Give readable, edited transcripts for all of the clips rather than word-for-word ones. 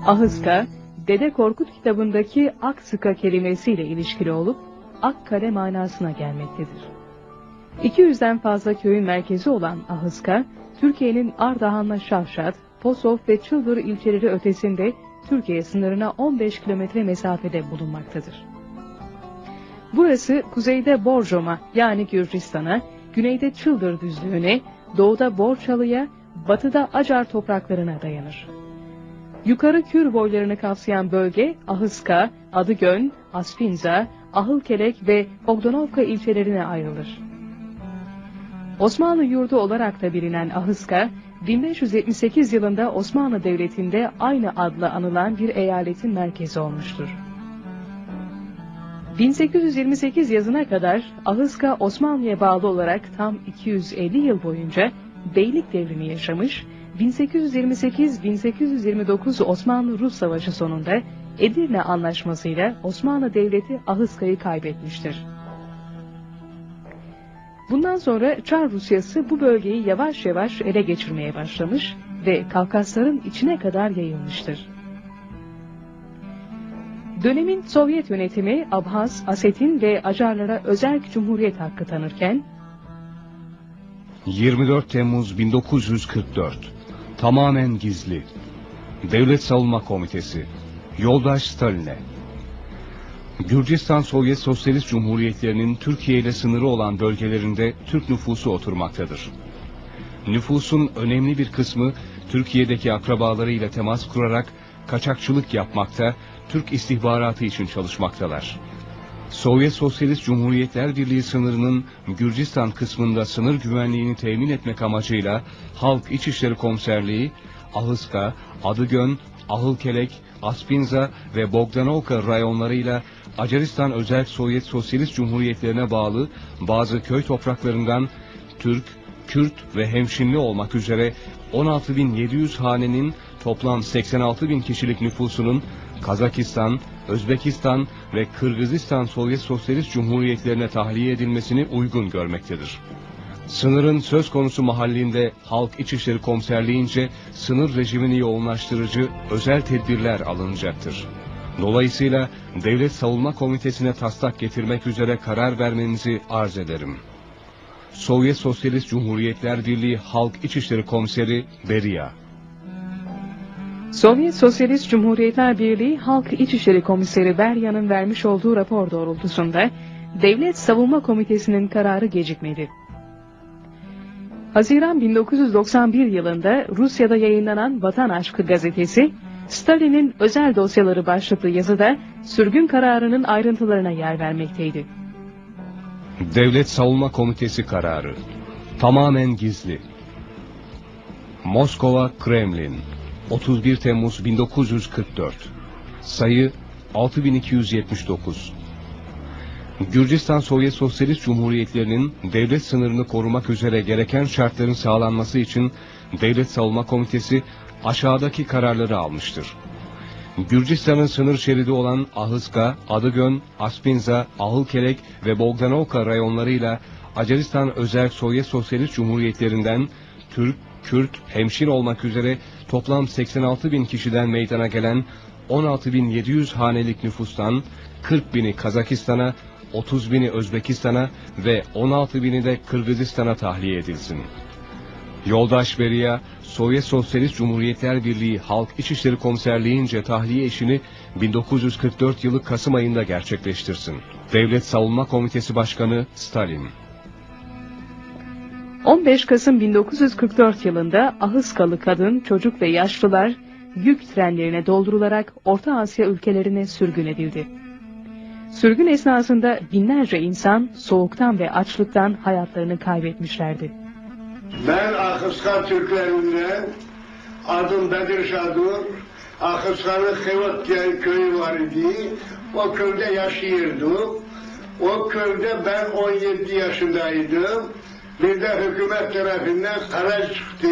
Ahıska, Dede Korkut kitabındaki Aksıka kelimesiyle ilişkili olup Akkale manasına gelmektedir. 200'den fazla köyün merkezi olan Ahıska, Türkiye'nin Ardahan'la Şavşat, Posof ve Çıldır ilçeleri ötesinde Türkiye sınırına 15 kilometre mesafede bulunmaktadır. Burası kuzeyde Borjom'a yani Gürcistan'a, güneyde Çıldır düzlüğüne, doğuda Borçalı'ya, batıda Acar topraklarına dayanır. Yukarı Kür boylarını kapsayan bölge Ahıska, Adıgön, Aspinza, Ahılkelek ve Bogdanovka ilçelerine ayrılır. Osmanlı yurdu olarak da bilinen Ahıska, 1578 yılında Osmanlı Devleti'nde aynı adla anılan bir eyaletin merkezi olmuştur. 1828 yazına kadar Ahıska Osmanlı'ya bağlı olarak tam 250 yıl boyunca beylik devrini yaşamış, 1828-1829 Osmanlı-Rus Savaşı sonunda Edirne Anlaşması'yla Osmanlı Devleti Ahıska'yı kaybetmiştir. Bundan sonra Çar Rusyası bu bölgeyi yavaş yavaş ele geçirmeye başlamış ve Kafkasların içine kadar yayılmıştır. Dönemin Sovyet yönetimi Abhaz, Asetin ve Acarlara özerk cumhuriyet hakkı tanırken, 24 Temmuz 1944 tamamen gizli. Devlet Savunma Komitesi Yoldaş Stalin'e Gürcistan Sovyet Sosyalist Cumhuriyetlerinin Türkiye ile sınırı olan bölgelerinde Türk nüfusu oturmaktadır. Nüfusun önemli bir kısmı Türkiye'deki akrabalarıyla temas kurarak kaçakçılık yapmakta, Türk istihbaratı için çalışmaktalar. Sovyet Sosyalist Cumhuriyetler Birliği sınırının Gürcistan kısmında sınır güvenliğini temin etmek amacıyla Halk İçişleri Komiserliği, Ahıska, Adıgön, Ahılkelek, Aspinza ve Bogdanovka rayonlarıyla Acaristan Özerk Sovyet Sosyalist Cumhuriyetlerine bağlı bazı köy topraklarından Türk, Kürt ve Hemşinli olmak üzere 16.700 hanenin toplam 86.000 kişilik nüfusunun Kazakistan, Özbekistan ve Kırgızistan Sovyet Sosyalist Cumhuriyetlerine tahliye edilmesini uygun görmektedir. Sınırın söz konusu mahallinde Halk İçişleri Komiserliğince sınır rejimini yoğunlaştırıcı özel tedbirler alınacaktır. Dolayısıyla Devlet Savunma Komitesi'ne taslak getirmek üzere karar vermenizi arz ederim. Sovyet Sosyalist Cumhuriyetler Birliği Halk İçişleri Komiseri Beria. Sovyet Sosyalist Cumhuriyetler Birliği Halk İçişleri Komiseri Beria'nın vermiş olduğu rapor doğrultusunda Devlet Savunma Komitesi'nin kararı gecikmedi. Haziran 1991 yılında Rusya'da yayınlanan Vatan Aşkı gazetesi, Stalin'in özel dosyaları başlıklı yazıda sürgün kararının ayrıntılarına yer vermekteydi. Devlet Savunma Komitesi kararı tamamen gizli. Moskova, Kremlin 31 Temmuz 1944 sayı 6279. Gürcistan Sovyet Sosyalist Cumhuriyetlerinin devlet sınırını korumak üzere gereken şartların sağlanması için Devlet Savunma Komitesi aşağıdaki kararları almıştır. Gürcistan'ın sınır şeridi olan Ahıska, Adıgön, Aspinza, Ahılkelek ve Bogdanovka rayonlarıyla Acaristan Özerk Sovyet Sosyalist Cumhuriyetlerinden Türk, Kürt, Hemşin olmak üzere toplam 86.000 kişiden meydana gelen 16.700 hanelik nüfustan 40.000'i Kazakistan'a, 30.000'i Özbekistan'a ve 16.000'i de Kırgızistan'a tahliye edilsin. Yoldaş Beria, Sovyet Sosyalist Cumhuriyetler Birliği Halk İçişleri Komiserliğince tahliye işini 1944 yılı Kasım ayında gerçekleştirsin. Devlet Savunma Komitesi Başkanı Stalin. 15 Kasım 1944 yılında Ahıskalı kadın, çocuk ve yaşlılar yük trenlerine doldurularak Orta Asya ülkelerine sürgün edildi. Sürgün esnasında binlerce insan soğuktan ve açlıktan hayatlarını kaybetmişlerdi. Ben Ahıska Türklerinden, adım Bedir Şadur, Ahıska'nın Kıvat diye köyü var idi, o köyde yaşıyorduk. O köyde ben 17 yaşındaydım. Bir de hükümet tarafından karar çıktı.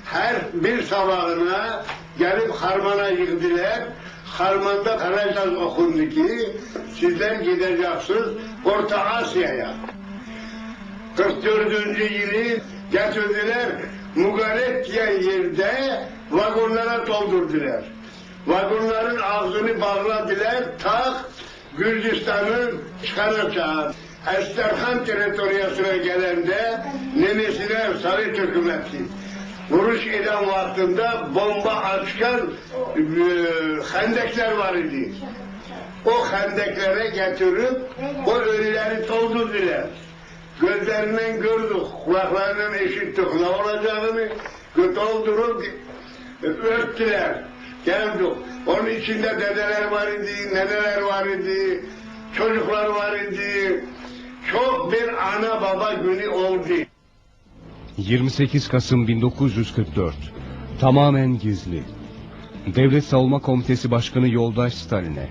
Her bir sabahına gelip harmana girdiler. Harmanda karar okundu ki sizler gideceksiniz Orta Asya'ya. 44. yılı getirdiler, Mugaret diye yerde vagonlara doldurdular. Vagonların ağzını bağladılar, tak Gürcistan'ın çıkaracağız. Esterhan teritoriyasına gelende nenesine Sovyet hükümeti vuruş eden vaktinde bomba açkan hendekler var idi. O hendeklere getirip o ölüleri doldurdular. Gözlerinden gördük, kulaklarından eşittik ne olacağını, doldurup örttüler. Geldik. Onun içinde dedeler var idi, neneler var idi, çocuklar var idi. Çok bir ana baba günü oldu. 28 Kasım 1944. Tamamen gizli. Devlet Savunma Komitesi Başkanı Yoldaş Stalin'e,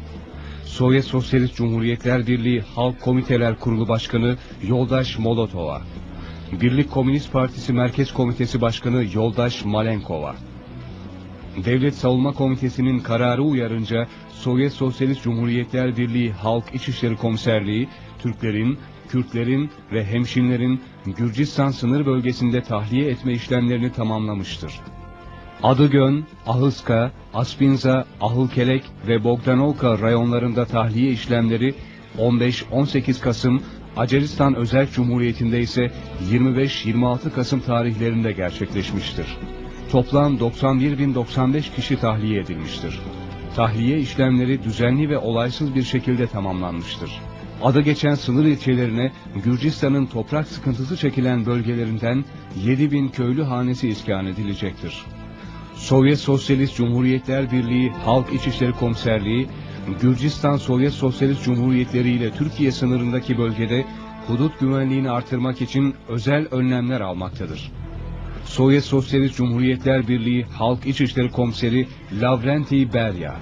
Sovyet Sosyalist Cumhuriyetler Birliği Halk Komiteler Kurulu Başkanı Yoldaş Molotov'a, Birlik Komünist Partisi Merkez Komitesi Başkanı Yoldaş Malenkov'a. Devlet Savunma Komitesi'nin kararı uyarınca Sovyet Sosyalist Cumhuriyetler Birliği Halk İçişleri Komiserliği, Türklerin, Kürtlerin ve hemşinlerin Gürcistan sınır bölgesinde tahliye etme işlemlerini tamamlamıştır. Adıgön, Ahıska, Aspinza, Ahılkelek ve Bogdanovka rayonlarında tahliye işlemleri 15-18 Kasım, Macaristan Özerk Cumhuriyeti'nde ise 25-26 Kasım tarihlerinde gerçekleşmiştir. Toplam 91.095 kişi tahliye edilmiştir. Tahliye işlemleri düzenli ve olaysız bir şekilde tamamlanmıştır. Adı geçen sınır ilçelerine Gürcistan'ın toprak sıkıntısı çekilen bölgelerinden 7.000 köylü hanesi iskan edilecektir. Sovyet Sosyalist Cumhuriyetler Birliği Halk İçişleri Komiserliği, Gürcistan Sovyet Sosyalist Cumhuriyetleri ile Türkiye sınırındaki bölgede hudut güvenliğini artırmak için özel önlemler almaktadır. Sovyet Sosyalist Cumhuriyetler Birliği Halk İçişleri Komiseri Lavrenti Berya,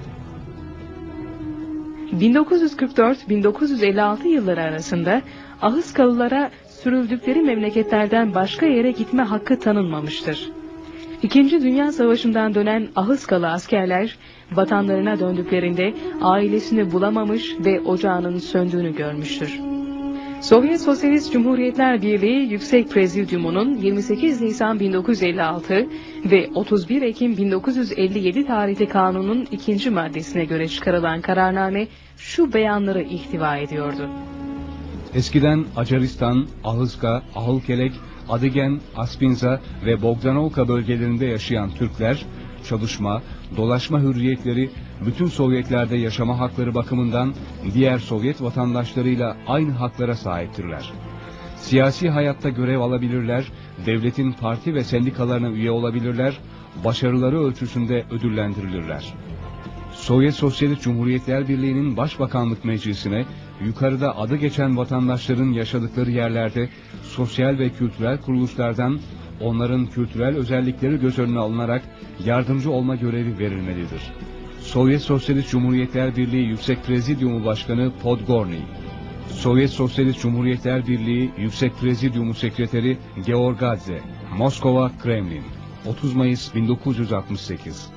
1944-1956 yılları arasında Ahıskalılara sürüldükleri memleketlerden başka yere gitme hakkı tanınmamıştır. İkinci Dünya Savaşı'ndan dönen Ahıskalı askerler vatanlarına döndüklerinde ailesini bulamamış ve ocağının söndüğünü görmüştür. Sovyet Sosyalist Cumhuriyetler Birliği Yüksek Prezidyumu'nun 28 Nisan 1956 ve 31 Ekim 1957 tarihli kanunun 2. maddesine göre çıkarılan kararname şu beyanları ihtiva ediyordu. eskiden Macaristan, Ahıska, Ahılkelek, Adıgen, Aspinza ve Bogdanovka bölgelerinde yaşayan Türkler, çalışma, dolaşma hürriyetleri, bütün Sovyetlerde yaşama hakları bakımından diğer Sovyet vatandaşlarıyla aynı haklara sahiptirler. Siyasi hayatta görev alabilirler, devletin parti ve sendikalarına üye olabilirler, başarıları ölçüsünde ödüllendirilirler. Sovyet Sosyalist Cumhuriyetler Birliği'nin Başbakanlık Meclisi'ne, yukarıda adı geçen vatandaşların yaşadıkları yerlerde sosyal ve kültürel kuruluşlardan onların kültürel özellikleri göz önüne alınarak yardımcı olma görevi verilmelidir. Sovyet Sosyalist Cumhuriyetler Birliği Yüksek Prezidyumu Başkanı Podgorny, Sovyet Sosyalist Cumhuriyetler Birliği Yüksek Prezidyumu Sekreteri Georgadze, Moskova, Kremlin, 30 Mayıs 1968.